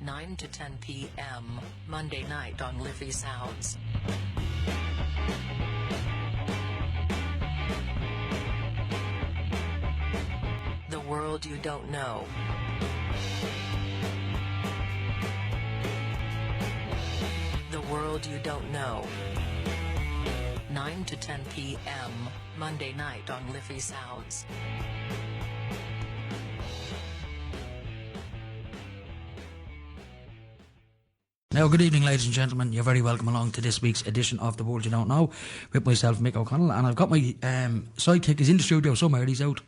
9 to 10 p.m. Monday night on Liffey Sounds. The world you don't know. The world you don't know. 9 to 10 p.m. Monday night on Liffey Sounds. Now, good evening, ladies and gentlemen. You're very welcome along to this week's edition of The World You Don't Know with myself, Mick O'Connell, and I've got my sidekick. He's in the studio somewhere. He's out.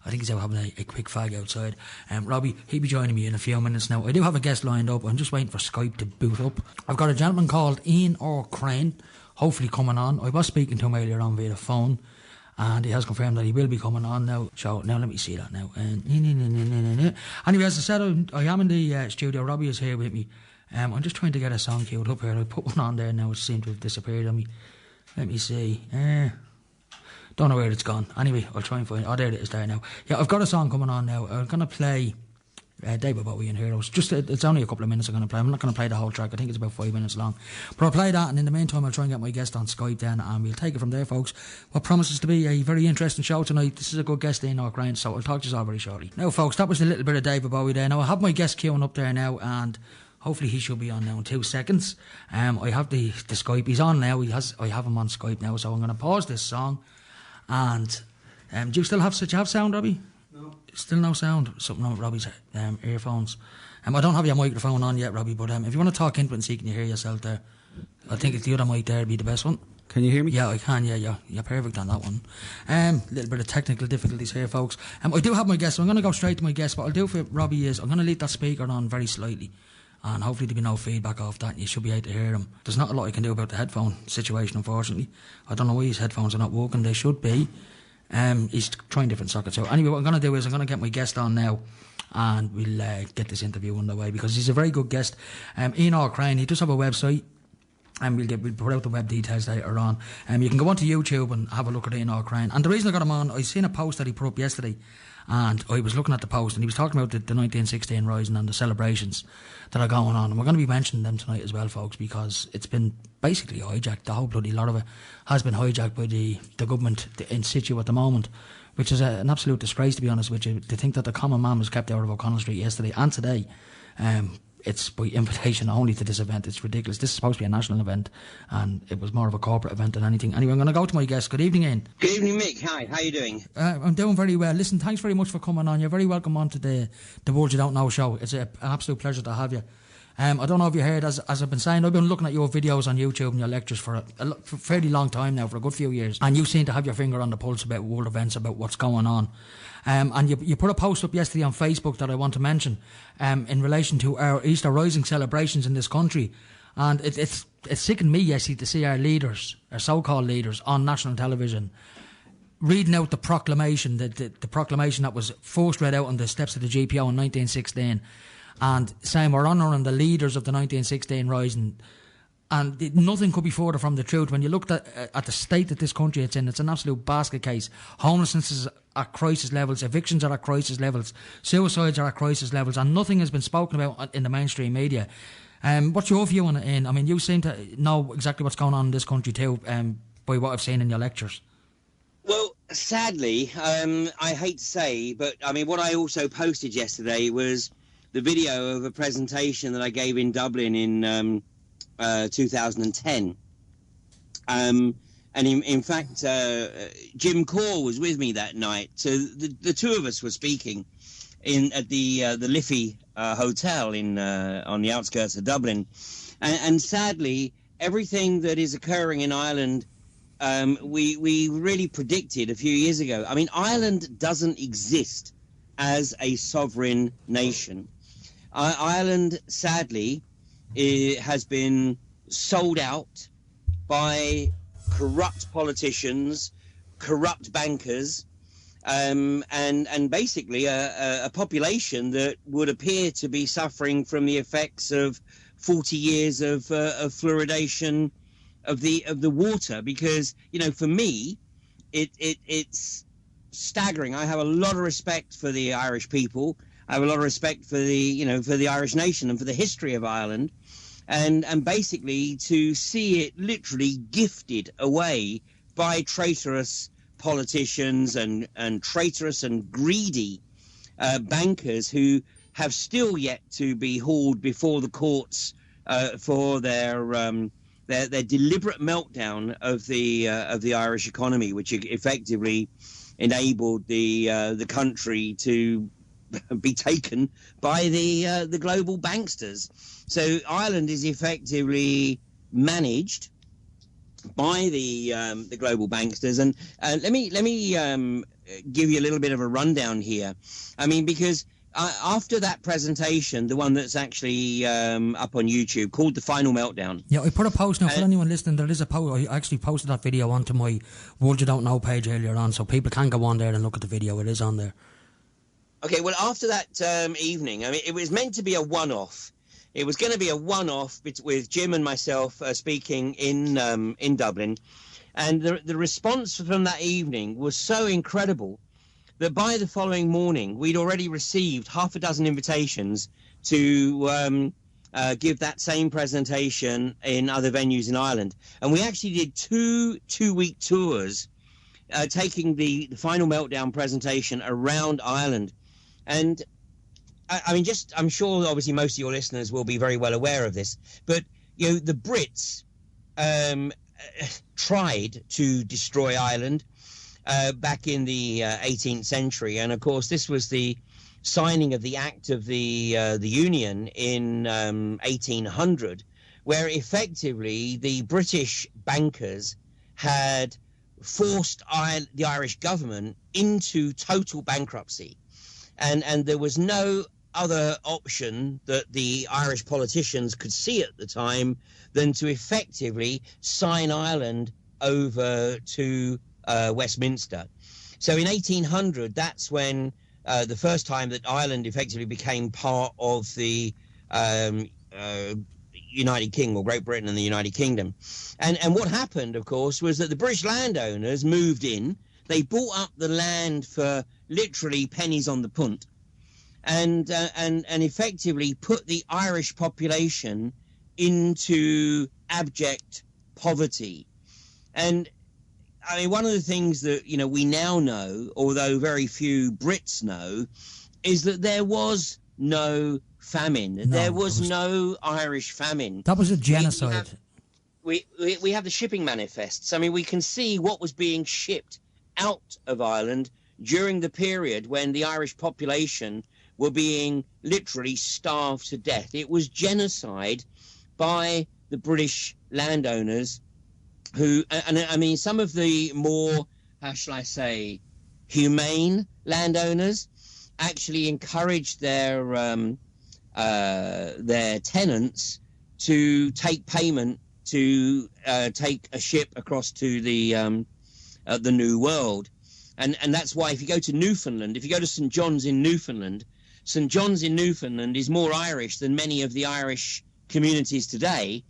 I think he's out having a quick fag outside. Robbie, he'll be joining me in a few minutes now. I do have a guest lined up. I'm just waiting for Skype to boot up. I've got a gentleman called Ian O'Crane, hopefully coming on. I was speaking to him earlier on via the phone, and he has confirmed that he will be coming on now. So, now let me see that now. Anyway, as I said, I am in the studio. Robbie is here with me. I'm just trying to get a song queued up here. I put one on there now, it seemed to have disappeared on me. Let me see. Don't know where it's gone. Anyway, I'll try and find it. Oh, there it is there now. Yeah, I've got a song coming on now. I'm going to play David Bowie and Heroes. Just it's only a couple of minutes I'm going to play. I'm not going to play the whole track. I think it's about 5 minutes long. But I'll play that, and in the meantime I'll try and get my guest on Skype then, and we'll take it from there, folks. What promises to be a very interesting show tonight. This is a good guest, Ian O'Crane, so I'll talk to you all very shortly. Now, folks, that was a little bit of David Bowie there. Now, I have my guest queuing up there now, and hopefully he should be on now in 2 seconds. I have the Skype. He's on now. I have him on Skype now, so I'm going to pause this song. And do you still have sound, Robbie? No. Still no sound? Something wrong with Robbie's earphones. I don't have your microphone on yet, Robbie, but if you want to talk into it and see can you hear yourself there, I think it's the other mic there would be the best one. Can you hear me? Yeah, I can, yeah. You're perfect on that one. Little bit of technical difficulties here, folks. I do have my guest, so I'm going to go straight to my guest. What I'll do for Robbie is I'm going to leave that speaker on very slightly, and hopefully there'll be no feedback off that, and you should be able to hear him. There's not a lot I can do about the headphone situation, unfortunately. I don't know why his headphones are not working. They should be. He's trying different sockets. So anyway, what I'm going to do is I'm going to get my guest on now, and we'll get this interview underway, because he's a very good guest. Ian O'Crane, he does have a website, and we'll put out the web details later on. You can go onto YouTube and have a look at Ian O'Crane. And the reason I got him on, I seen a post that he put up yesterday, and I was looking at the post, and he was talking about the 1916 Rising and the celebrations that are going on, and we're going to be mentioning them tonight as well, folks, because it's been basically hijacked. The whole bloody lot of it has been hijacked by the government in situ at the moment, which is an absolute disgrace, to be honest with you. To think that the common man was kept out of O'Connell Street yesterday and today, it's by invitation only to this event. It's ridiculous. This is supposed to be a national event, and it was more of a corporate event than anything. Anyway, I'm going to go to my guest. Good evening, Ian. Good evening, Mick. Hi, how are you doing? I'm doing very well. Listen, thanks very much for coming on. You're very welcome on to the World You Don't Know show. It's an absolute pleasure to have you. I don't know if you heard, as I've been saying, I've been looking at your videos on YouTube and your lectures for a fairly long time now, for a good few years, and you seem to have your finger on the pulse about world events, about what's going on. And you put a post up yesterday on Facebook that I want to mention in relation to our Easter Rising celebrations in this country. And it's sickened me yesterday to see our leaders, our so-called leaders, on national television reading out the proclamation, the proclamation that was first read out on the steps of the GPO in 1916, and saying we're honouring the leaders of the 1916 Rising. And nothing could be further from the truth. When you looked at the state that this country it's in, it's an absolute basket case. Homelessness is at crisis levels, evictions are at crisis levels, suicides are at crisis levels, and nothing has been spoken about in the mainstream media. What's your view on it, Ian? I mean, you seem to know exactly what's going on in this country too, by what I've seen in your lectures. Well, sadly, I hate to say, but I mean, what I also posted yesterday was the video of a presentation that I gave in Dublin in 2010. And in fact, Jim Core was with me that night. So the two of us were speaking at the Liffey Hotel on the outskirts of Dublin. And sadly, everything that is occurring in Ireland, we really predicted a few years ago. I mean, Ireland doesn't exist as a sovereign nation. Ireland, sadly, has been sold out by corrupt politicians, corrupt bankers, and basically a population that would appear to be suffering from the effects of 40 years of fluoridation of the water. Because, you know, for me, it's staggering. I have a lot of respect for the Irish people. I have a lot of respect for the Irish nation and for the history of Ireland, and basically to see it literally gifted away by traitorous politicians and traitorous and greedy bankers who have still yet to be hauled before the courts for their deliberate meltdown of the Irish economy, which effectively enabled the country to be taken by the global banksters. So Ireland is effectively managed by the global banksters, and let me give you a little bit of a rundown here. I mean, because after that presentation, the one that's actually up on YouTube called The Final Meltdown. Yeah, I put a post now for anyone listening. There is a post. I actually posted that video onto my World You Don't Know page earlier on, so people can go on there and look at the video. It is on there. Okay, well, after that evening, I mean, it was meant to be a one-off. It was going to be a one-off with Jim and myself speaking in Dublin, and the response from that evening was so incredible that by the following morning we'd already received half a dozen invitations to give that same presentation in other venues in Ireland, and we actually did two-week tours taking the Final Meltdown presentation around Ireland. And I mean, I'm sure obviously most of your listeners will be very well aware of this, but the Brits tried to destroy Ireland back in the 18th century, and of course this was the signing of the Act of the Union in 1800, where effectively the British bankers had forced the Irish government into total bankruptcy. And there was no other option that the Irish politicians could see at the time than to effectively sign Ireland over to Westminster. So in 1800, that's when the first time that Ireland effectively became part of the United Kingdom, or Great Britain and the United Kingdom. And what happened, of course, was that the British landowners moved in. They bought up the land for literally pennies on the punt, and effectively put the Irish population into abject poverty. And I mean, one of the things that we now know, although very few Brits know, is that there was no famine. No, there was no Irish famine. That was a genocide. We have the shipping manifests. I mean, we can see what was being shipped out of Ireland during the period when the Irish population were being literally starved to death. It was genocide by the British landowners who, and I mean, some of the more, how shall I say, humane landowners actually encouraged their tenants to take payment to take a ship across to the New World. And that's why if you go to Newfoundland, if you go to St. John's in Newfoundland is more Irish than many of the Irish communities today,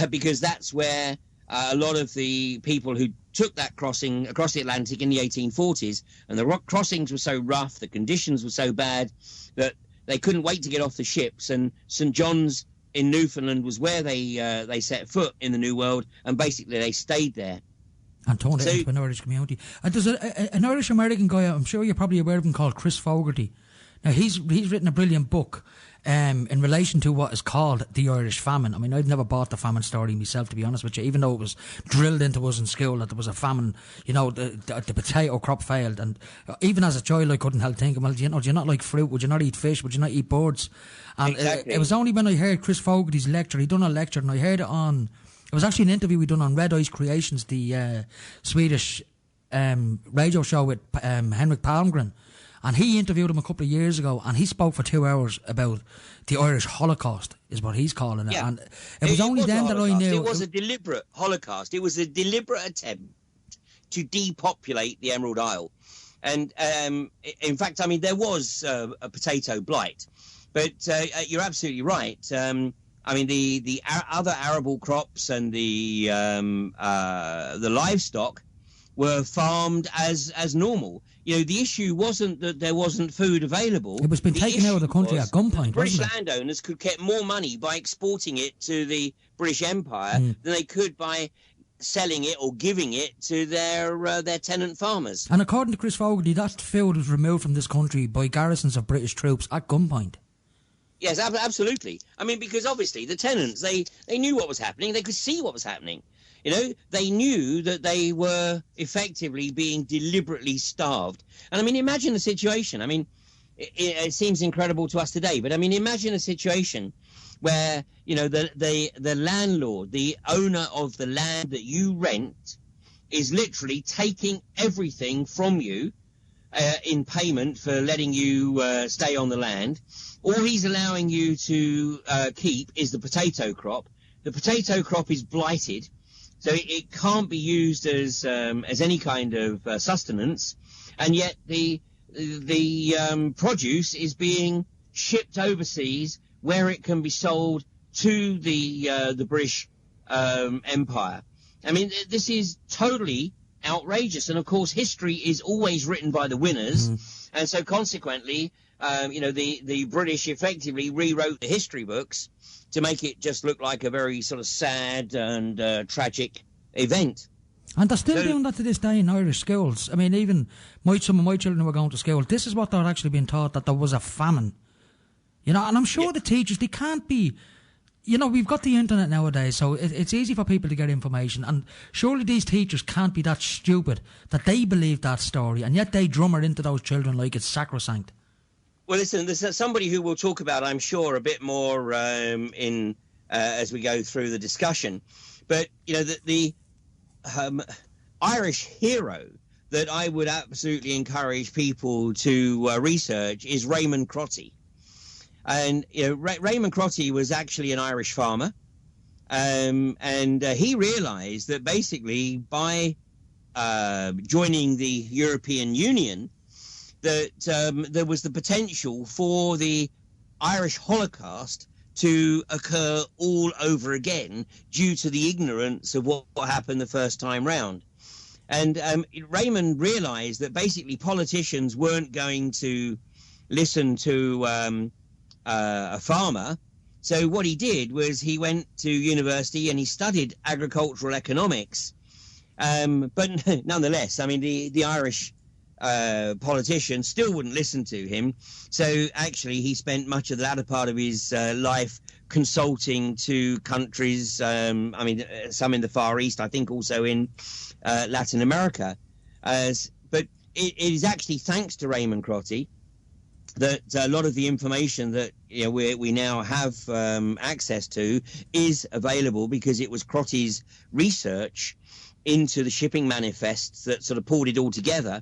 because that's where a lot of the people who took that crossing across the Atlantic in the 1840s, and the crossings were so rough, the conditions were so bad that they couldn't wait to get off the ships, and St. John's in Newfoundland was where they set foot in the New World, and basically they stayed there. And turned it into an Irish community. And there's an Irish-American guy, I'm sure you're probably aware of him, called Chris Fogarty. Now, he's written a brilliant book in relation to what is called the Irish famine. I mean, I've never bought the famine story myself, to be honest with you, even though it was drilled into us in school that there was a famine. The potato crop failed, and even as a child I couldn't help thinking, well, do you not like fruit? Would you not eat fish? Would you not eat birds? And exactly. It was only when I heard Chris Fogarty's lecture, he'd done a lecture, and I heard it on, it was actually an interview we done on Red Ice Creations, the Swedish radio show with Henrik Palmgren. And he interviewed him a couple of years ago, and he spoke for 2 hours about the Irish Holocaust, is what he's calling it. Yeah. And it was only then that I knew... It was a deliberate Holocaust. It was a deliberate attempt to depopulate the Emerald Isle. And in fact, I mean, there was a potato blight. But you're absolutely right. I mean, the other arable crops and the livestock were farmed as normal. the issue wasn't that there wasn't food available. It was been taken out of the country at gunpoint, British wasn't it? landowners could get more money by exporting it to the British Empire than they could by selling it or giving it to their tenant farmers. And according to Chris Fogarty, that food was removed from this country by garrisons of British troops at gunpoint. Yes, absolutely. I mean, because obviously the tenants, they knew what was happening. They could see what was happening. They knew that they were effectively being deliberately starved. And I mean, imagine the situation. I mean, it seems incredible to us today, but I mean, imagine a situation where, the landlord, the owner of the land that you rent, is literally taking everything from you in payment for letting you stay on the land. All he's allowing you to keep is the potato crop. The potato crop is blighted, so it can't be used as any kind of sustenance, and yet the produce is being shipped overseas where it can be sold to the British Empire. I mean, this is totally outrageous, and of course history is always written by the winners, and so consequently the British effectively rewrote the history books to make it just look like a very sort of sad and tragic event. And they're still doing that to this day in Irish schools. I mean, even some of my children who are going to school, this is what they're actually being taught, that there was a famine. And I'm sure the teachers, they can't be... we've got the internet nowadays, so it's easy for people to get information, and surely these teachers can't be that stupid that they believe that story, and yet they drum it into those children like it's sacrosanct. Well, listen, there's somebody who we'll talk about, I'm sure, a bit more as we go through the discussion. But, the Irish hero that I would absolutely encourage people to research is Raymond Crotty. And, Raymond Crotty was actually an Irish farmer. And he realized that basically by joining the European Union, that there was the potential for the Irish Holocaust to occur all over again due to the ignorance of what happened the first time round. And Raymond realized that basically politicians weren't going to listen to a farmer. So what he did was he went to university and he studied agricultural economics. But nonetheless, I mean, the Irish politicians still wouldn't listen to him. So actually he spent much of the latter part of his life consulting to countries, some in the Far East, I think also in Latin America. But it is actually thanks to Raymond Crotty that a lot of the information that we now have access to is available, because it was Crotty's research into the shipping manifests that sort of pulled it all together.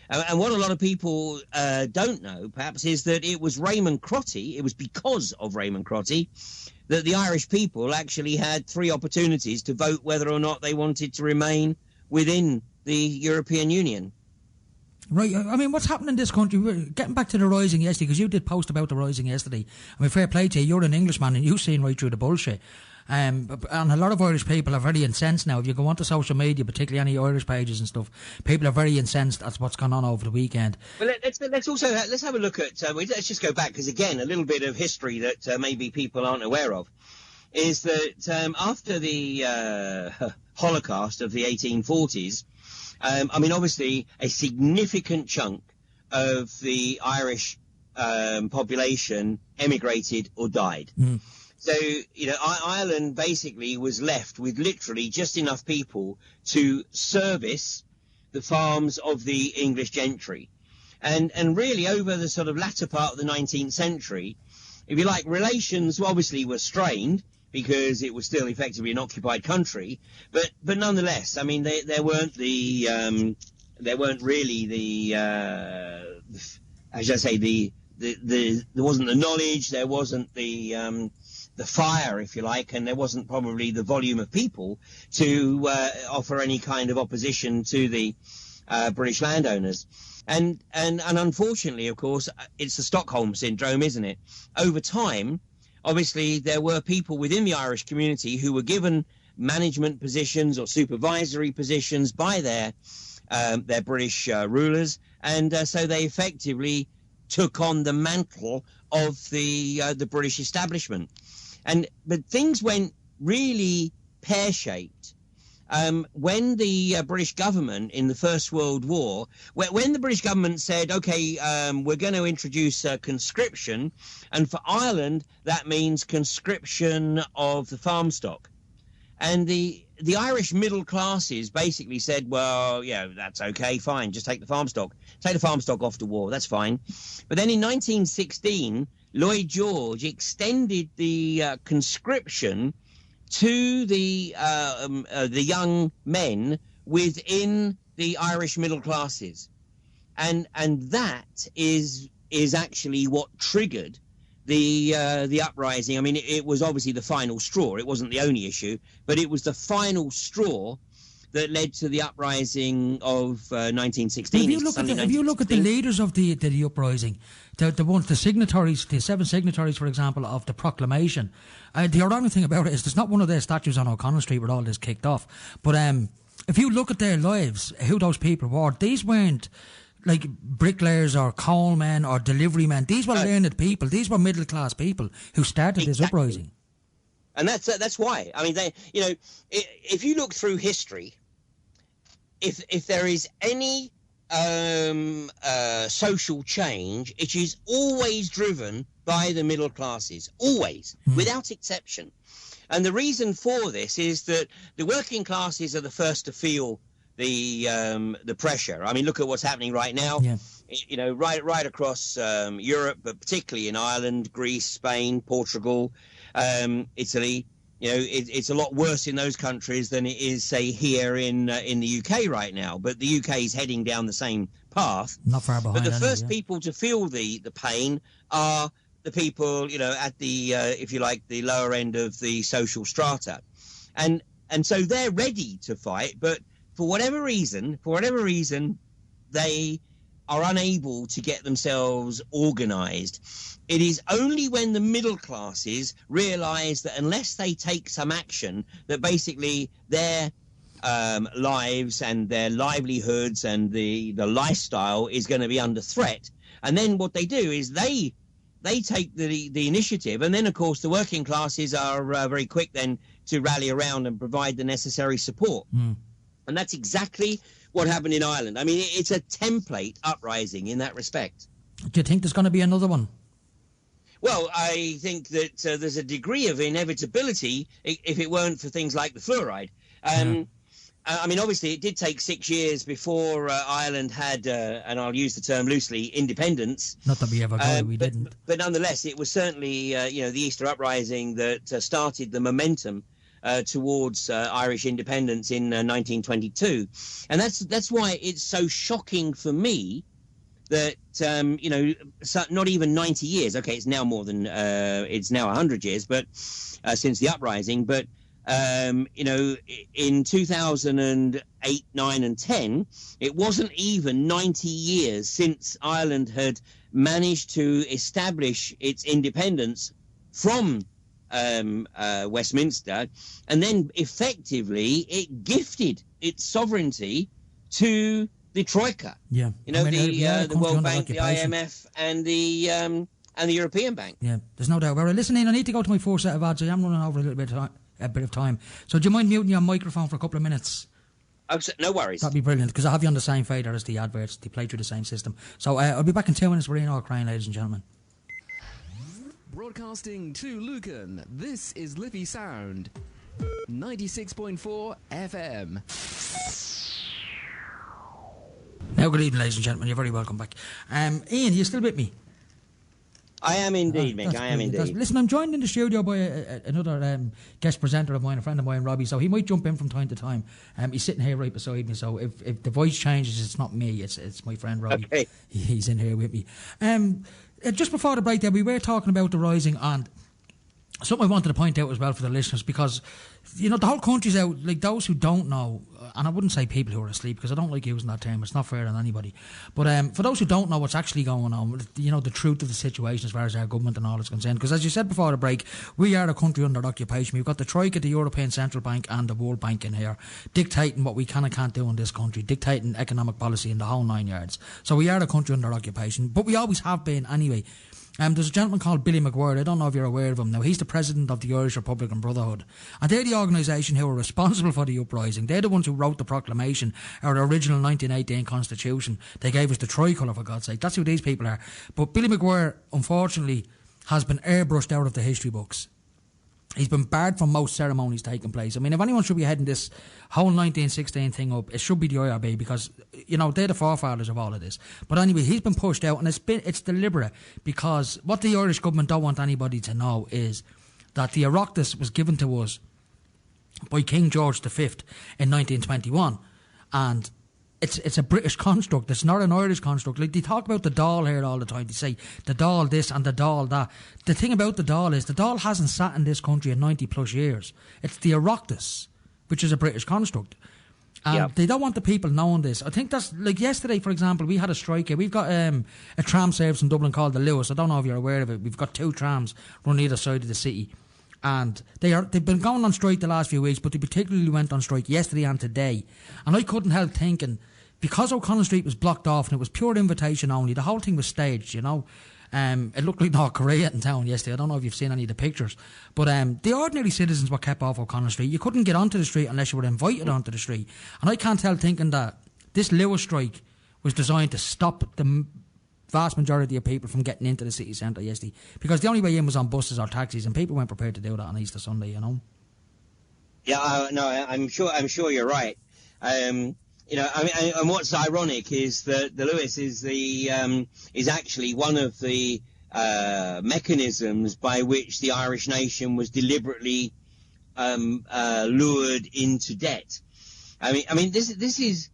And what a lot of people don't know, perhaps, is that it was Raymond Crotty, it was because of Raymond Crotty, that the Irish people actually had 3 opportunities to vote whether or not they wanted to remain within the European Union. Right, I mean, what's happening in this country? We're getting back to the Rising yesterday, because you did post about the Rising yesterday. I mean, fair play to you, you're an Englishman and you've seen right through the bullshit. And a lot of Irish people are very incensed now. If you go onto social media, particularly any Irish pages and stuff, people are very incensed at what's gone on over the weekend. Well, let's have a look at, let's just go back, because again, a little bit of history that maybe people aren't aware of is that after the Holocaust of the 1840s, obviously a significant chunk of the Irish population emigrated or died. So, Ireland basically was left with literally just enough people to service the farms of the English gentry. And really over the sort of latter part of the 19th century, if you like, relations obviously were strained because it was still effectively an occupied country. But nonetheless, I mean, there weren't really there wasn't the knowledge, there wasn't the fire, if you like, and there wasn't probably the volume of people to offer any kind of opposition to the British landowners. And unfortunately, of course, it's the Stockholm syndrome, isn't it? Over time, obviously, there were people within the Irish community who were given management positions or supervisory positions by their They're British rulers, and so they effectively took on the mantle of the British establishment. But things went really pear-shaped when the British government in the First World War, when the British government said, okay, we're going to introduce conscription, and for Ireland that means conscription of the farm stock. And the Irish middle classes basically said, well, yeah, that's okay, fine, just take the farm stock. Take the farm stock off the war, that's fine. But then in 1916, Lloyd George extended the conscription to the young men within the Irish middle classes. And that is actually what triggered the uprising. I mean, it was obviously the final straw. It wasn't the only issue, but it was the final straw that led to the uprising of 1916. If you look at the leaders of the uprising, the signatories, the 7 signatories, for example, of the proclamation, the ironic thing about it is there's not one of their statues on O'Connell Street where all this kicked off. But if you look at their lives, who those people were, these weren't like bricklayers or coalmen or delivery men. These were learned people. These were middle class people who started this uprising. And that's why. I mean, if you look through history, if there is any social change, it is always driven by the middle classes, always, without exception. And the reason for this is that the working classes are the first to feel the pressure. I mean, look at what's happening right now. Yeah. You know, right across Europe, but particularly in Ireland, Greece, Spain, Portugal, Italy. You know, it's a lot worse in those countries than it is, say, here in the UK right now. But the UK is heading down the same path. Not far behind. But the first people to feel the pain are the people, you know, at the if you like, the lower end of the social strata, and so they're ready to fight. But for whatever reason, they are unable to get themselves organised. It is only when the middle classes realise that unless they take some action, that basically their lives and their livelihoods and the lifestyle is going to be under threat. And then what they do is they take the initiative. And then, of course, the working classes are very quick then to rally around and provide the necessary support. And that's exactly what happened in Ireland. I mean, it's a template uprising in that respect. Do you think there's going to be another one? Well, I think that there's a degree of inevitability if it weren't for things like the fluoride. I mean, obviously, it did take 6 years before Ireland had, and I'll use the term loosely, independence. Not that we ever got it, we didn't. But nonetheless, it was certainly, the Easter Uprising that started the momentum towards Irish independence in 1922. And that's why it's so shocking for me that, not even 90 years, okay, it's now more than, it's now 100 years, but since the uprising, but, in 2008, 9 and 10, it wasn't even 90 years since Ireland had managed to establish its independence from Westminster, and then effectively it gifted its sovereignty to the Troika. Yeah, the World Bank, the IMF, and the European Bank. Yeah, there's no doubt about it. Listen, Ian, I need to go to my 4 set of ads. I am running over a bit of time. So do you mind muting your microphone for a couple of minutes? Oh, no worries. That'd be brilliant, because I have you on the same fader as the adverts. They play through the same system. So I'll be back in 2 minutes. We're in Ukraine, ladies and gentlemen. Broadcasting to Lucan, this is Liffey Sound, 96.4 FM. Now, good evening, ladies and gentlemen. You're very welcome back. Ian, are you still with me? I am indeed, Mick. I am indeed. Listen, I'm joined in the studio by another guest presenter of mine, a friend of mine, Robbie, so he might jump in from time to time. He's sitting here right beside me, so if the voice changes, it's not me, it's my friend Robbie. Okay. He's in here with me. Just before the break there, we were talking about the rising, and something I wanted to point out as well for the listeners, because, you know, the whole country's out, like those who don't know, and I wouldn't say people who are asleep, because I don't like using that term, it's not fair on anybody, but for those who don't know what's actually going on, you know, the truth of the situation as far as our government and all is concerned, because as you said before the break, we are a country under occupation. We've got the Troika, the European Central Bank and the World Bank in here, dictating what we can and can't do in this country, dictating economic policy in the whole 9 yards. So we are a country under occupation, but we always have been anyway. There's a gentleman called Billy McGuire. I don't know if you're aware of him. Now, he's the president of the Irish Republican Brotherhood. And they're the organisation who are responsible for the uprising. They're the ones who wrote the proclamation, our original 1918 constitution. They gave us the tricolour, for God's sake. That's who these people are. But Billy McGuire, unfortunately, has been airbrushed out of the history books. He's been barred from most ceremonies taking place. I mean, if anyone should be heading this whole 1916 thing up, it should be the IRB, because, you know, they're the forefathers of all of this. But anyway, he's been pushed out, and it's deliberate, because what the Irish government don't want anybody to know is that the Oireachtas was given to us by King George V in 1921, and it's a British construct. It's not an Irish construct. Like, they talk about the Dáil here all the time. They say the Dáil this and the Dáil that. The thing about the Dáil is the Dáil hasn't sat in this country in 90 plus years. It's the Oireachtas, which is a British construct. And they don't want the people knowing this. I think that's, like yesterday, for example, we had a strike here. We've got a tram service in Dublin called the Lewis. I don't know if you're aware of it. We've got 2 trams running either side of the city. And they've been going on strike the last few weeks, but they particularly went on strike yesterday and today. And I couldn't help thinking, because O'Connell Street was blocked off and it was pure invitation only, the whole thing was staged, you know. It looked like North Korea in town yesterday. I don't know if you've seen any of the pictures. But the ordinary citizens were kept off O'Connell Street. You couldn't get onto the street unless you were invited onto the street. And I can't help thinking that this Lewis strike was designed to stop the vast majority of people from getting into the city centre yesterday, because the only way in was on buses or taxis, and people weren't prepared to do that on Easter Sunday, you know. Yeah, no, I'm sure you're right. You know, I mean, and what's ironic is that the Lewis is actually one of the mechanisms by which the Irish nation was deliberately lured into debt. I mean, this is,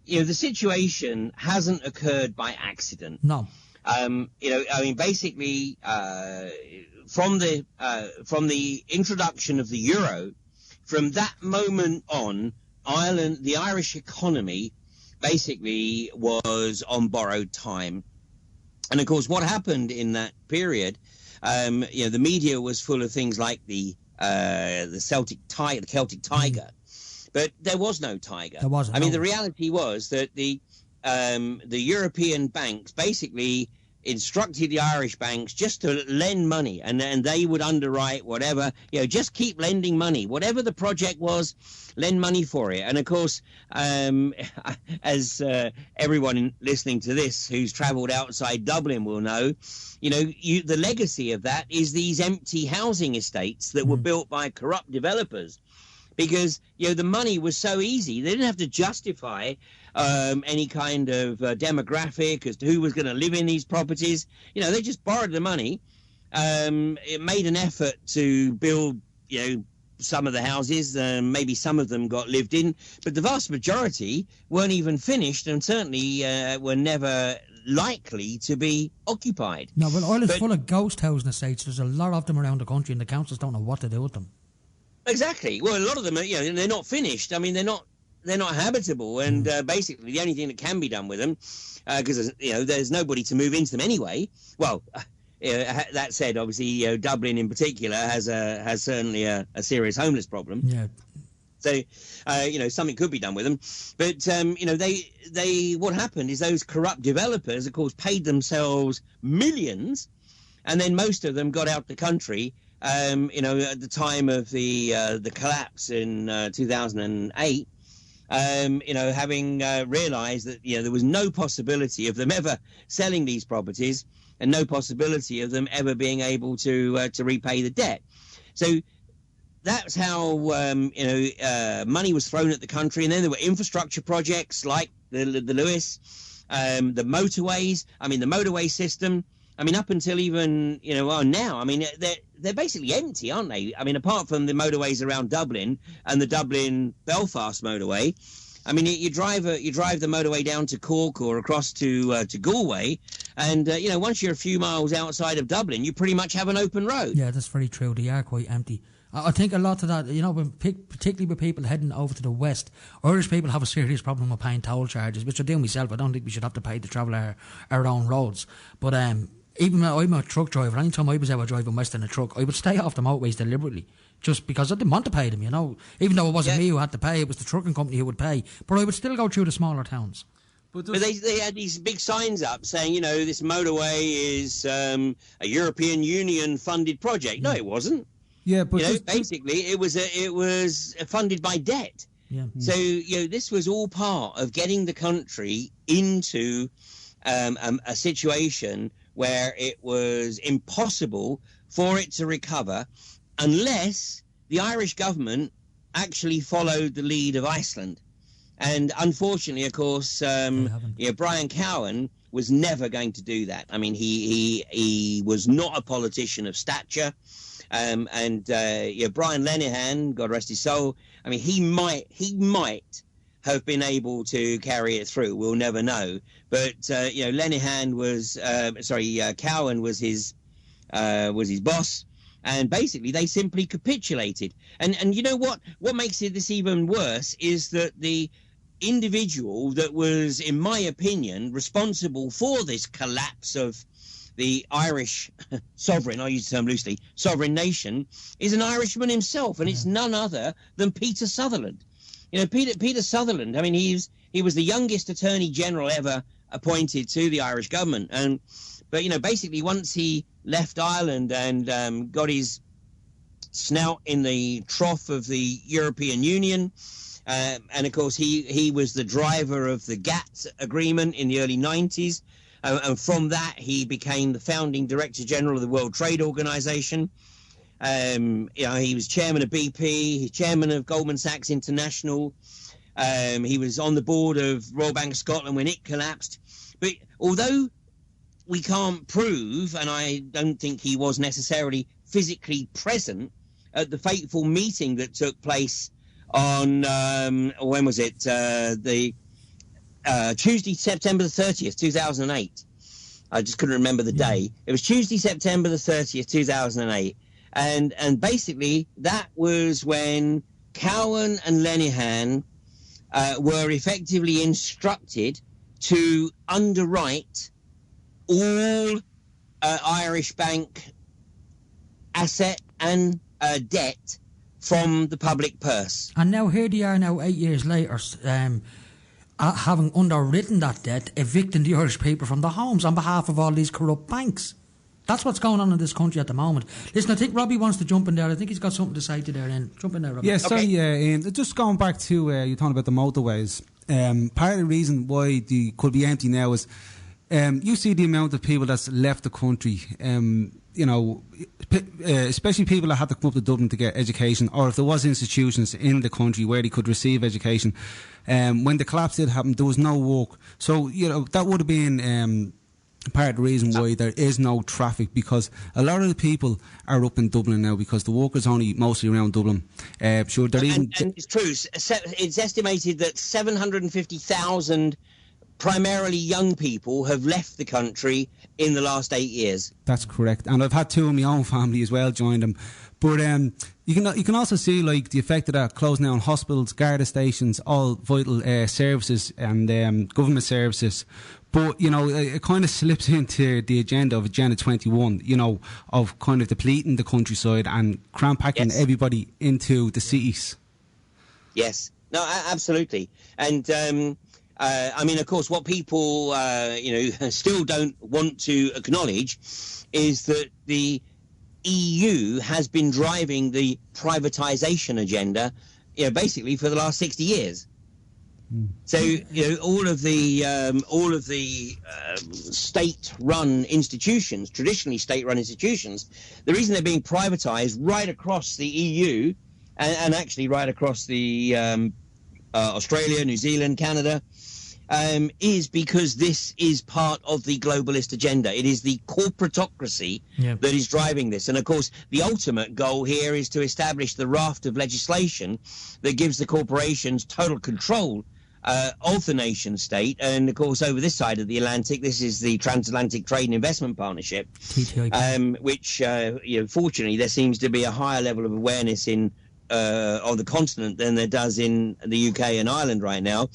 you know, the situation hasn't occurred by accident. No. You know, I mean, basically, from the introduction of the euro, from that moment on, the Irish economy basically was on borrowed time. And of course, what happened in that period, you know, the media was full of things like the Celtic tiger, the Celtic tiger, but there was no tiger. There wasn't. I mean, the reality was that the European banks basically instructed the Irish banks just to lend money, and they would underwrite whatever, you know, just keep lending money. Whatever the project was, lend money for it. And of course, as everyone listening to this who's travelled outside Dublin will know, you know, the legacy of that is these empty housing estates that were built by corrupt developers. Because, you know, the money was so easy. They didn't have to justify any kind of demographic as to who was going to live in these properties. You know, they just borrowed the money. It made an effort to build, you know, some of the houses. Maybe some of them got lived in. But the vast majority weren't even finished, and certainly were never likely to be occupied. No, well, Ireland's full of ghost housing estates. There's a lot of them around the country, and the councils don't know what to do with them. Exactly. Well, a lot of them are, you know, they're not finished. I mean, they're not habitable, and basically the only thing that can be done with them, because you know, there's nobody to move into them anyway. Well, that said, obviously, you know, Dublin in particular has certainly a serious homeless problem. Yeah. So, you know, something could be done with them, but you know, they what happened is those corrupt developers, of course, paid themselves millions, and then most of them got out the country. You know, at the time of the collapse in 2008, you know, having realised that, you know, there was no possibility of them ever selling these properties, and no possibility of them ever being able to repay the debt. So that's how you know, money was thrown at the country, and then there were infrastructure projects like the Lewis, the motorways. I mean, the motorway system. I mean, up until even, you know, well, now, I mean, they're basically empty, aren't they? I mean, apart from the motorways around Dublin and the Dublin-Belfast motorway, I mean, you drive the motorway down to Cork or across to Galway, And, once you're a few miles outside of Dublin, you pretty much have an open road. Yeah, that's very true. They are quite empty. I think a lot of that, particularly with people heading over to the west, Irish people have a serious problem with paying toll charges, which I do myself. I don't think we should have to pay to travel our own roads. But even though I'm a truck driver, any time I was ever driving west in a truck, I would stay off the motorways deliberately, just because I didn't want to pay them, Even though it wasn't me who had to pay, it was the trucking company who would pay. But I would still go through the smaller towns. But they had these big signs up saying, this motorway is a European Union funded project. No, it wasn't. Yeah, but basically it was funded by debt. Yeah. So this was all part of getting the country into a situation where it was impossible for it to recover unless the Irish government actually followed the lead of Iceland. And unfortunately, of course, Brian Cowen was never going to do that. I mean, he was not a politician of stature. Brian Lenihan, God rest his soul, I mean, he might have been able to carry it through. We'll never know. But, Lenihan was, Cowen was his boss. And basically, they simply capitulated. And you know what? What makes this even worse is that the individual that was, in my opinion, responsible for this collapse of the Irish sovereign, I use the term loosely, sovereign nation, is an Irishman himself, and it's none other than Peter Sutherland. Peter Sutherland, I mean, he was the youngest Attorney General ever appointed to the Irish government. But basically, once he left Ireland and got his snout in the trough of the European Union, and of course he was the driver of the GATT agreement in the early 90s, and from that he became the founding Director General of the World Trade Organization. He was chairman of BP, he's chairman of Goldman Sachs International. He was on the board of Royal Bank of Scotland when it collapsed. But although we can't prove, and I don't think he was necessarily physically present at the fateful meeting that took place on, when was it? Tuesday, September the 30th, 2008. I just couldn't remember the day. It was Tuesday, September the 30th, 2008. And basically, that was when Cowen and Lenihan were effectively instructed to underwrite all Irish bank asset and debt from the public purse. And now here they are now 8 years later, having underwritten that debt, evicting the Irish people from their homes on behalf of all these corrupt banks. That's what's going on in this country at the moment. Listen, I think Robbie wants to jump in there. I think he's got something to say to there. Then jump in there, Robbie. Yeah, sorry, Ian. Just going back to you talking about the motorways. Part of the reason why they could be empty now is you see the amount of people that's left the country. Especially people that had to come up to Dublin to get education, or if there was institutions in the country where they could receive education. When the collapse did happen, there was no work. So that would have been part of the reason why there is no traffic, because a lot of the people are up in Dublin now because the work is only mostly around Dublin. And it's true. It's estimated that 750,000 primarily young people have left the country in the last 8 years. That's correct, and I've had two in my own family as well join them. But you can also see like the effect of that closing down hospitals, Garda stations, all vital services and government services. But it kind of slips into the agenda of Agenda 21. Of kind of depleting the countryside and cram-packing everybody into the cities. Yes, no, absolutely, and. I mean, of course, what people, still don't want to acknowledge is that the EU has been driving the privatisation agenda, basically for the last 60 years. So, all of the state-run institutions, traditionally state-run institutions, the reason they're being privatised right across the EU and actually right across the Australia, New Zealand, Canada, is because this is part of the globalist agenda. It is the corporatocracy that is driving this. And, of course, the ultimate goal here is to establish the raft of legislation that gives the corporations total control of the nation state. And, of course, over this side of the Atlantic, this is the Transatlantic Trade and Investment Partnership, which, fortunately, there seems to be a higher level of awareness on the continent than there does in the UK and Ireland right now.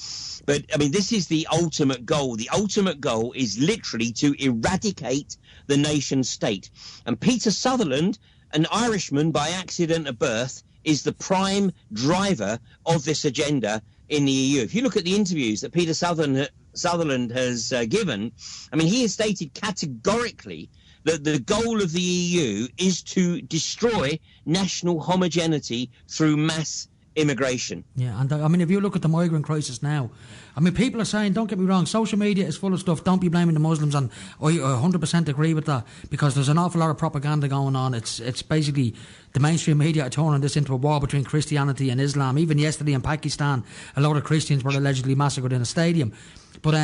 But, I mean, this is the ultimate goal. The ultimate goal is literally to eradicate the nation state. And Peter Sutherland, an Irishman by accident at birth, is the prime driver of this agenda in the EU. If you look at the interviews that Peter Sutherland has given, I mean, he has stated categorically that the goal of the EU is to destroy national homogeneity through mass immigration. Yeah, and I mean, if you look at the migrant crisis now, I mean, people are saying, don't get me wrong, social media is full of stuff, don't be blaming the Muslims, and I 100% agree with that, because there's an awful lot of propaganda going on. It's basically the mainstream media are turning this into a war between Christianity and Islam. Even yesterday in Pakistan, a lot of Christians were allegedly massacred in a stadium. But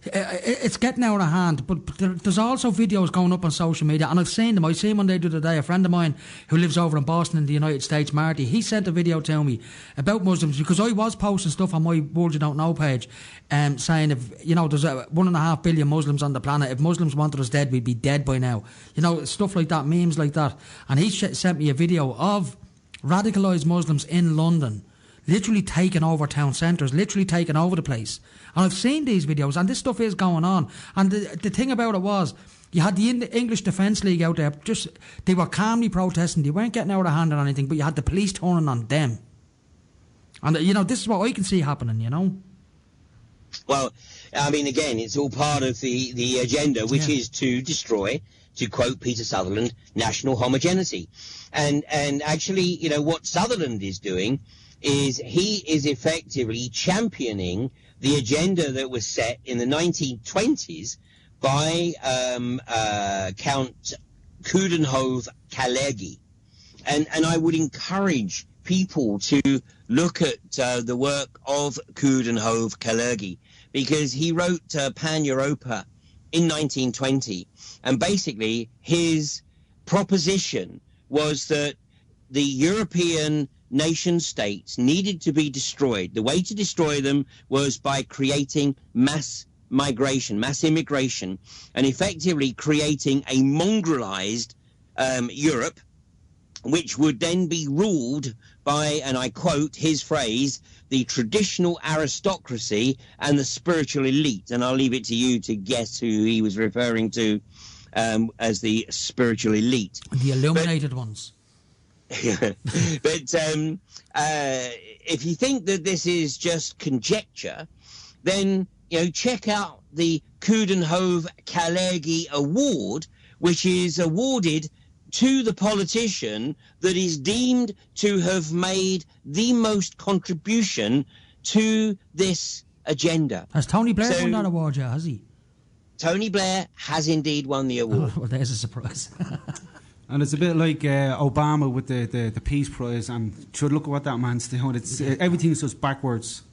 it's getting out of hand, but there's also videos going up on social media, and I've seen them. I seen one day the other day. A friend of mine who lives over in Boston in the United States, Marty, he sent a video to me about Muslims, because I was posting stuff on my World You Don't Know page, saying, if there's 1.5 billion Muslims on the planet, if Muslims wanted us dead, we'd be dead by now. Stuff like that, memes like that. And he sent me a video of radicalised Muslims in London, literally taking over town centres, literally taking over the place. And I've seen these videos, and this stuff is going on. And the thing about it was, you had the English Defence League out there, they were calmly protesting, they weren't getting out of hand or anything, but you had the police turning on them. And, this is what I can see happening, Well, I mean, again, it's all part of the agenda, which is to destroy, to quote Peter Sutherland, national homogeneity. And actually, what Sutherland is doing is he is effectively championing the agenda that was set in the 1920s by Count Coudenhove-Kalergi. And I would encourage people to look at the work of Coudenhove-Kalergi, because he wrote Pan Europa in 1920. And basically his proposition was that the European nation states needed to be destroyed. The way to destroy them was by creating mass migration, mass immigration, and effectively creating a mongrelized Europe, which would then be ruled by, and I quote his phrase, the traditional aristocracy and the spiritual elite. And I'll leave it to you to guess who he was referring to as the spiritual elite. The illuminated ones. But if you think that this is just conjecture, then check out the Coudenhove-Kalergi Award, which is awarded to the politician that is deemed to have made the most contribution to this agenda. Has Tony Blair won that award yet, has he? Tony Blair has indeed won the award. Oh, well, there's a surprise. And it's a bit like Obama with the Peace Prize, and should look at what that man's doing. It's everything's just backwards.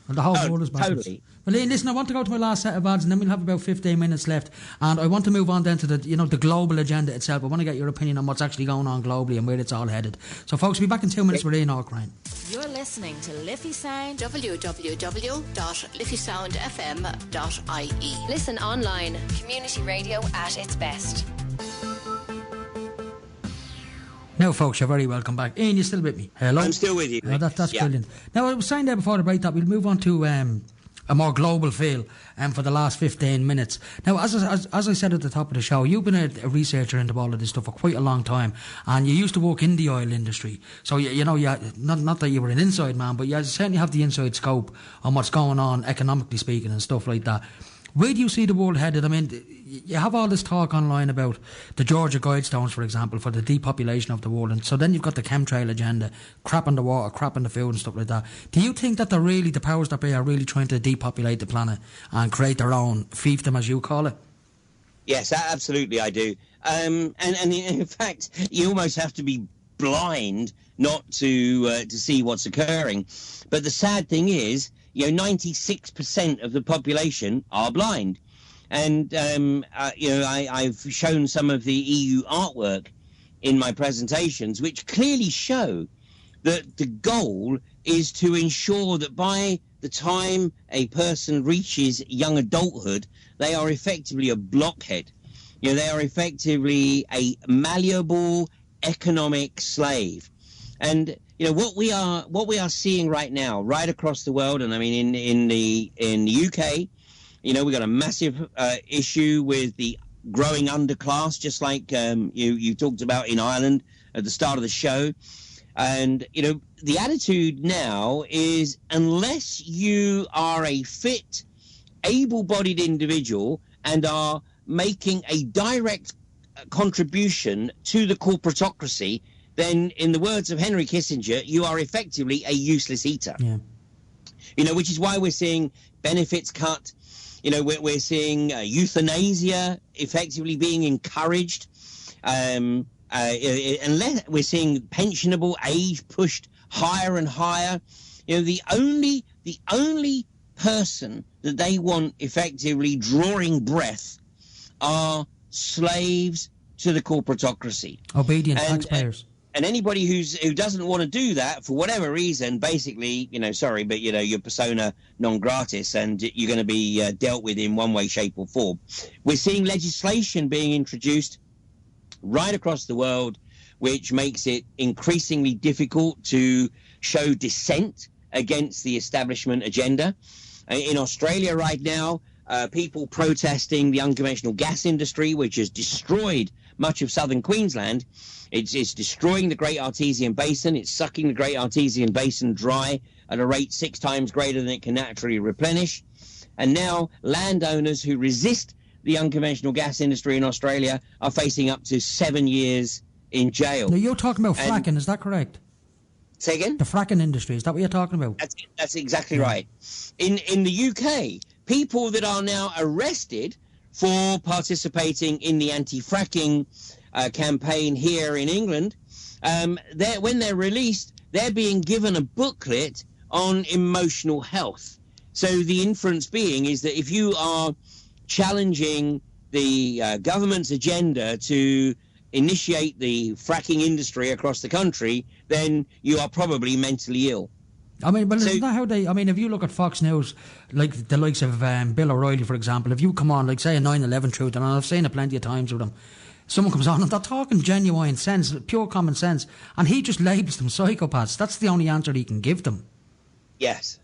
Well, the whole world is backwards. Totally. Well, listen, I want to go to my last set of ads, and then we'll have about 15 minutes left. And I want to move on then to the global agenda itself. I want to get your opinion on what's actually going on globally and where it's all headed. So, folks, we'll be back in 2 minutes with Ian O'Krine. You're listening to Liffey Sound, www.liffeysoundfm.ie. Listen online. Community radio at its best. Now, folks, you're very welcome back. Ian, you still with me? Hello? I'm still with you. That's brilliant. Now, I was saying there before the break that we'll move on to a more global feel for the last 15 minutes. Now, as I said at the top of the show, you've been a researcher into all of this stuff for quite a long time, and you used to work in the oil industry. So, not that you were an inside man, but you certainly have the inside scope on what's going on economically speaking and stuff like that. Where do you see the world headed? I mean, you have all this talk online about the Georgia Guidestones, for example, for the depopulation of the world. And so then you've got the chemtrail agenda, crap on the water, crap on the food and stuff like that. Do you think that the powers that be are really trying to depopulate the planet and create their own fiefdom, as you call it? Yes, absolutely I do. And in fact, you almost have to be blind not to see what's occurring. But the sad thing is, 96% of the population are blind. And, I've shown some of the EU artwork in my presentations, which clearly show that the goal is to ensure that by the time a person reaches young adulthood, they are effectively a blockhead. You know, they are effectively a malleable economic slave. And you know what we are seeing right now, right across the world, and I mean in the UK, you know, we got a massive issue with the growing underclass, just like you talked about in Ireland at the start of the show. And you know, the attitude now is, unless you are a fit, able-bodied individual and are making a direct contribution to the corporatocracy, then, in the words of Henry Kissinger, you are effectively a useless eater. Yeah. You know, which is why we're seeing benefits cut. You know, we're seeing euthanasia effectively being encouraged. Unless we're seeing pensionable age pushed higher and higher. You know, the only person that they want effectively drawing breath are slaves to the corporatocracy. Obedient taxpayers. And anybody who doesn't want to do that for whatever reason, basically, you know, sorry, but, you know, you're persona non gratis and you're going to be dealt with in one way, shape or form. We're seeing legislation being introduced right across the world, which makes it increasingly difficult to show dissent against the establishment agenda. In Australia right now, people protesting the unconventional gas industry, which has destroyed much of southern Queensland. It's destroying the Great Artesian Basin. It's sucking the Great Artesian Basin dry at a rate 6 times greater than it can naturally replenish. And now landowners who resist the unconventional gas industry in Australia are facing up to 7 years in jail. Now, you're talking about fracking, is that correct? Say again? The fracking industry, is that what you're talking about? That's exactly right. In the UK, people that are now arrested for participating in the anti-fracking campaign here in England, when they're released, they're being given a booklet on emotional health. So the inference being is that if you are challenging the government's agenda to initiate the fracking industry across the country, then you are probably mentally ill. I mean, but isn't that how they... I mean, if you look at Fox News, like the likes of Bill O'Reilly, for example, if you come on, like, say, a 9/11 truth, and I've seen it plenty of times with them, someone comes on and they're talking genuine sense, pure common sense, and he just labels them psychopaths. That's the only answer he can give them. Yes.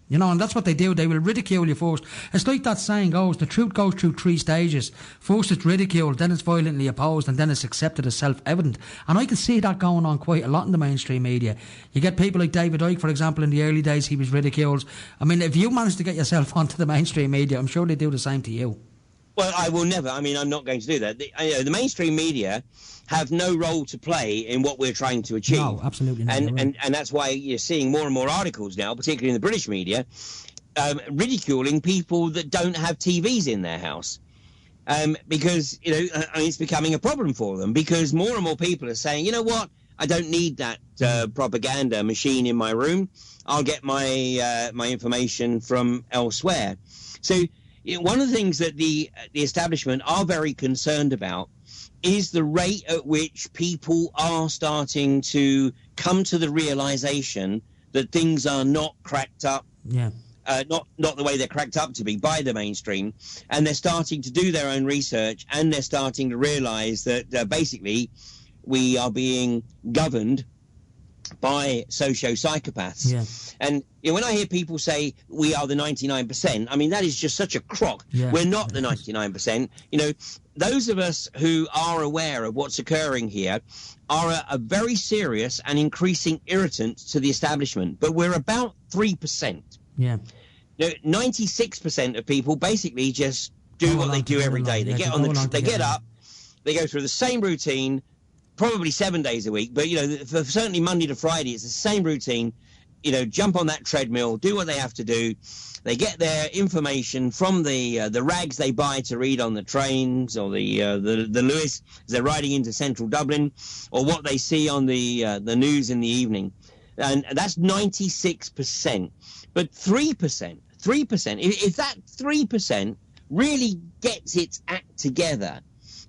You know, and that's what they do. They will ridicule you first. It's like that saying goes, the truth goes through 3 stages. First it's ridiculed, then it's violently opposed, and then it's accepted as self-evident. And I can see that going on quite a lot in the mainstream media. You get people like David Icke, for example, in the early days he was ridiculed. I mean, if you manage to get yourself onto the mainstream media, I'm sure they do the same to you. Well, I will never. I mean, I'm not going to do that. The mainstream media have no role to play in what we're trying to achieve. No, absolutely not. And that's why you're seeing more and more articles now, particularly in the British media, ridiculing people that don't have TVs in their house. Because, you know, it's becoming a problem for them, because more and more people are saying, you know what, I don't need that propaganda machine in my room. I'll get my my information from elsewhere. So one of the things that the establishment are very concerned about is the rate at which people are starting to come to the realization that things are not cracked up, not the way they're cracked up to be by the mainstream, and they're starting to do their own research, and they're starting to realize that basically we are being governed by socio-psychopaths. Yeah. And you know, when I hear people say we are the 99%, I mean, that is just such a crock. Yeah. We're not the 99%. You know, those of us who are aware of what's occurring here are a very serious and increasing irritant to the establishment, but we're about 3%. Yeah. You know, 96% of people basically just do what they do every day. They get on they get up, they go through the same routine, probably 7 days a week, but, you know, for certainly Monday to Friday, it's the same routine. You know, jump on that treadmill, do what they have to do. They get their information from the rags they buy to read on the trains, or the Lewis as they're riding into central Dublin, or what they see on the news in the evening. And that's 96%. But 3%, if that 3% really gets its act together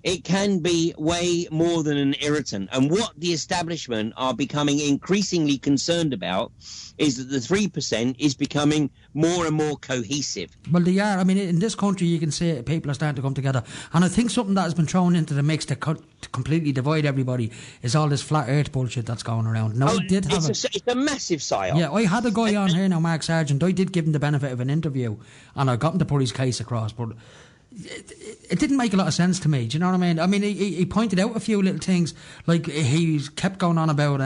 it can be way more than an irritant. And what the establishment are becoming increasingly concerned about is that the 3% is becoming more and more cohesive. Well, they are. I mean, in this country, you can see people are starting to come together. And I think something that has been thrown into the mix to completely divide everybody is all this flat earth bullshit that's going around. Now, it's a massive psyop. Yeah, I had a guy on here now, Mark Sargent. I did give him the benefit of an interview, and I got him to put his case across, but it didn't make a lot of sense to me. Do you know what I mean? I mean, he pointed out a few little things, like he kept going on about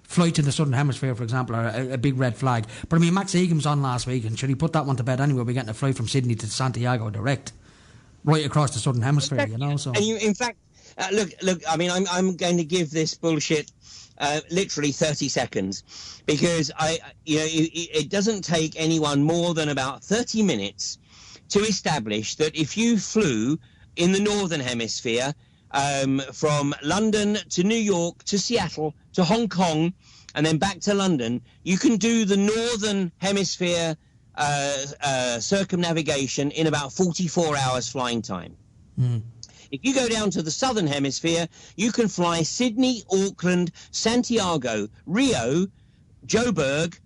flights in the Southern Hemisphere, for example, are a big red flag. But I mean, Max Egan was on last week, and should he put that one to bed anyway? We're getting a flight from Sydney to Santiago direct, right across the Southern Hemisphere, you know. So, and in fact, look. I mean, I'm going to give this bullshit literally 30 seconds, because it doesn't take anyone more than about 30 minutes to establish that if you flew in the Northern Hemisphere from London to New York to Seattle to Hong Kong and then back to London, you can do the Northern Hemisphere circumnavigation in about 44 hours flying time. If you go down to the Southern Hemisphere, you can fly Sydney, Auckland, Santiago, Rio, Joburg,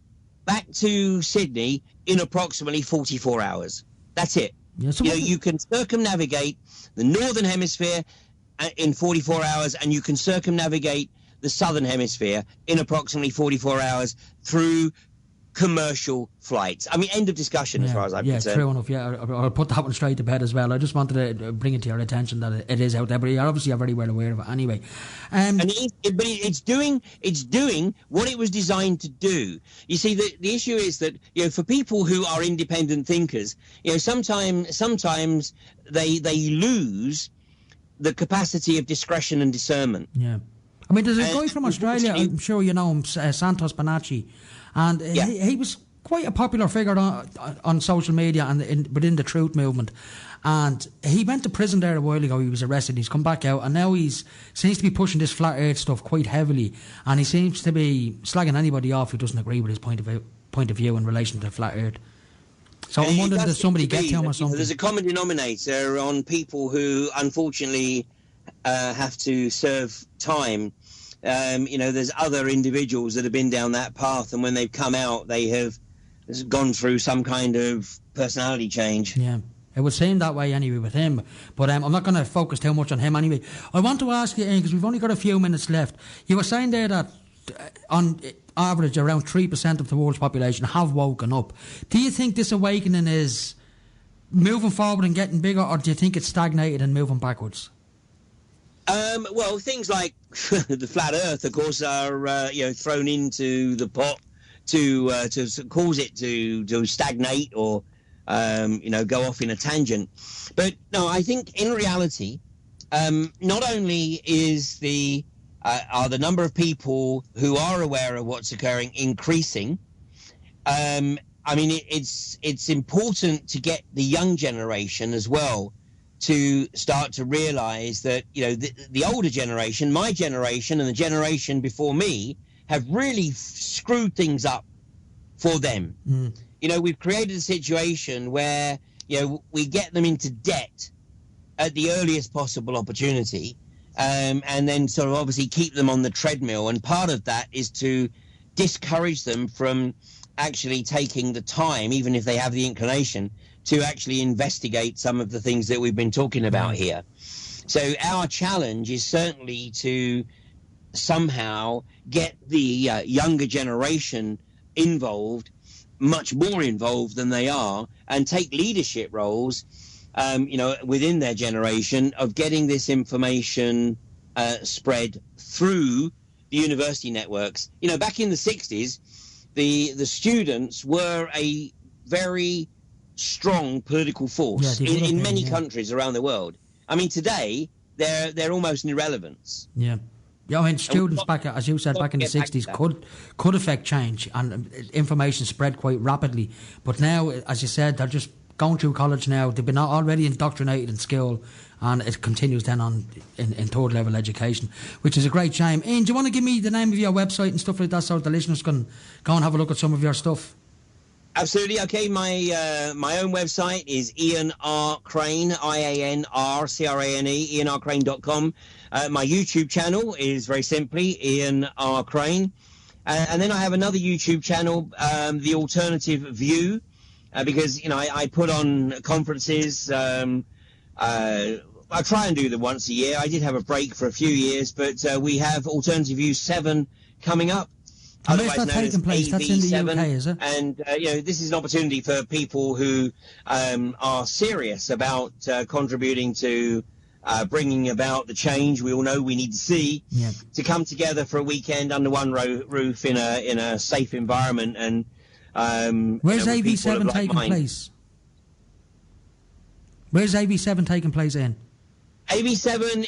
back to Sydney in approximately 44 hours. That's it. Yeah, so you can circumnavigate the Northern Hemisphere in 44 hours, and you can circumnavigate the Southern Hemisphere in approximately 44 hours through commercial flights. I mean, end of discussion as far as I'm concerned. Yeah, true enough. Yeah, I'll put that one straight to bed as well. I just wanted to bring it to your attention that it is out there, but you're obviously very well aware of it anyway. But it's doing what it was designed to do. You see, the issue is that, for people who are independent thinkers, sometimes they lose the capacity of discretion and discernment. Yeah. I mean, there's a guy from Australia, I'm sure you know him, Santos Bonacci, and he was quite a popular figure on social media and within the truth movement. And he went to prison there a while ago. He was arrested. He's come back out, and now seems to be pushing this flat earth stuff quite heavily. And he seems to be slagging anybody off who doesn't agree with his point of view in relation to flat earth. So I'm wondering, does somebody get to him or something? There's a common denominator on people who unfortunately have to serve time. There's other individuals that have been down that path, and when they've come out, they have gone through some kind of personality change. Yeah, it would seem that way anyway with him. But I'm not going to focus too much on him anyway. I want to ask you, Ian, because we've only got a few minutes left. You were saying there that on average around 3% of the world's population have woken up. Do you think this awakening is moving forward and getting bigger, or do you think it's stagnated and moving backwards? Well, things like the flat Earth, of course, are thrown into the pot to cause it to stagnate or go off in a tangent. But no, I think in reality, not only are the number of people who are aware of what's occurring increasing. I mean, it's important to get the young generation as well to start to realise that, the older generation, my generation and the generation before me, have really screwed things up for them. We've created a situation where, we get them into debt at the earliest possible opportunity, and then sort of obviously keep them on the treadmill. And part of that is to discourage them from actually taking the time, even if they have the inclination, to actually investigate some of the things that we've been talking about here. So our challenge is certainly to somehow get the younger generation involved, much more involved than they are, and take leadership roles, within their generation, of getting this information spread through the university networks. Back in the 60s, the students were a very strong political force in many countries around the world. I mean, today they're almost an irrelevance. Yeah. Yeah, I mean, students back, as you said, back in the 60s could affect change, and information spread quite rapidly. But now, as you said, they're just going through college now. They've been already indoctrinated in school, and it continues then on in third level education, which is a great shame. Ian, do you want to give me the name of your website and stuff like that, so the listeners can go and have a look at some of your stuff? Absolutely. Okay, my own website is Ian R. Crane, IANRCRANE, ianrcrane.com. My YouTube channel is very simply Ian R. Crane. And then I have another YouTube channel, The Alternative View, because, you know, I put on conferences. I try and do them once a year. I did have a break for a few years, but we have Alternative View 7 coming up. And where's that taking place? That's in the UK, is it? And, you know, this is an opportunity for people who are serious about contributing to bringing about the change we all know we need to see, to come together for a weekend under one roof in a safe environment. And where's AV7 taking place? Where's AV7 taking place in? AV7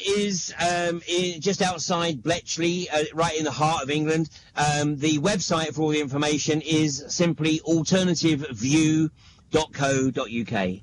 is just outside Bletchley, right in the heart of England. The website for all the information is simply alternativeview.co.uk.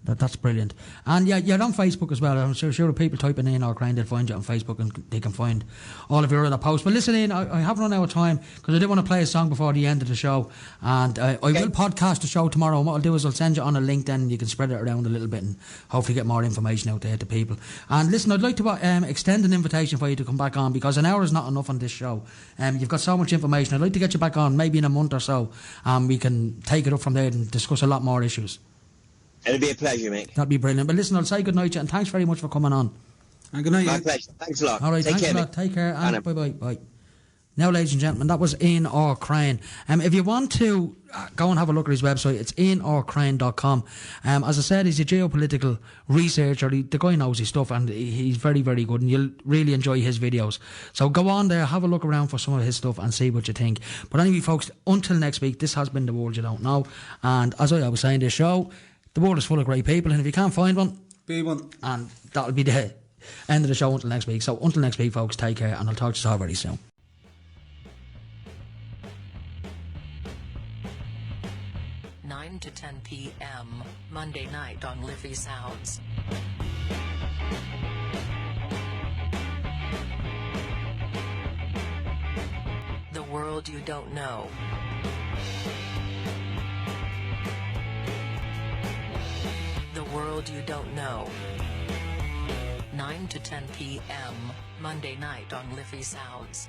That's brilliant. And yeah, you're on Facebook as well. I'm sure the people typing in or Crane, they'll find you on Facebook and they can find all of your other posts. But listen, Ian, I have run out of time because I did want to play a song before the end of the show. And I will podcast the show tomorrow. And what I'll do is I'll send you on a link, then you can spread it around a little bit and hopefully get more information out there to people. And listen, I'd like to extend an invitation for you to come back on, because an hour is not enough on this show. You've got so much information. I'd like to get you back on maybe in a month or so, and we can take it up from there and discuss a lot more issues. It'll be a pleasure, Mick. That'd be brilliant. But listen, I'll say good night to you, and thanks very much for coming on. And good night. My pleasure. Thanks a lot. All right, Take thanks care, a lot. Mick. Take care, and bye. Now, ladies and gentlemen, that was Ian R. Crane. If you want to go and have a look at his website, it's ianrcrane.com. As I said, he's a geopolitical researcher. The guy knows his stuff, and he's very, very good, and you'll really enjoy his videos. So go on there, have a look around for some of his stuff and see what you think. But anyway, folks, until next week, this has been The World You Don't Know. And as I was saying, this show, the world is full of great people, and if you can't find one, be one. And that'll be the end of the show until next week. So until next week, folks, take care, and I'll talk to you all very soon. 9 to 10 p.m. Monday night on Liffey Sounds. The world you don't know. The world you don't know. 9 to 10 p.m. Monday night on Liffey Sounds.